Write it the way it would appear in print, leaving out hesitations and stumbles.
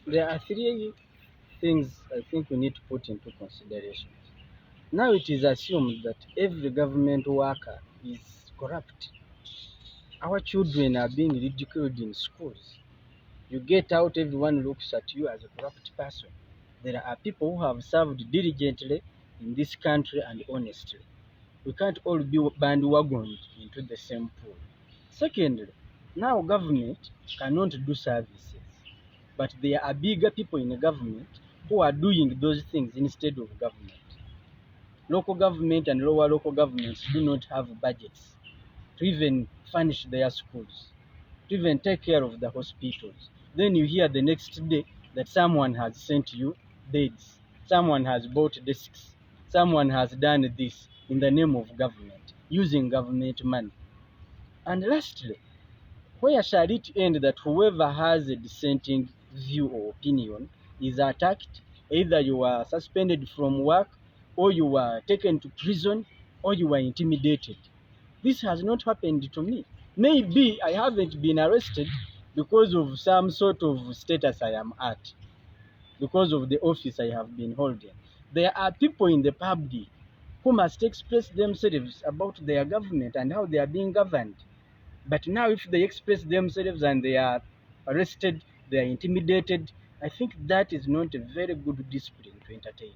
There are three things I think we need to put into consideration. Now it is assumed that every government worker is corrupt. Our children are being ridiculed in schools. You get out, everyone looks at you as a corrupt person. There are people who have served diligently in this country and honestly. We can't all be bandwagoned into the same pool. Secondly, now government cannot do services, but there are bigger people in the government who are doing those things instead of government. Local government and lower local governments do not have budgets to even furnish their schools, to even take care of the hospitals. Then you hear the next day that someone has sent you beds, someone has bought desks, someone has done this in the name of government, using government money. And lastly, where shall it end that whoever has a dissenting view or opinion is attacked? Either you are suspended from work, or you are taken to prison, or you are intimidated. This has not happened to me. Maybe I haven't been arrested because of some sort of status I am at, because of the office I have been holding. There are people in the public who must express themselves about their government and how they are being governed. But now, if they express themselves and they are arrested, they are intimidated, I think that is not a very good discipline to entertain.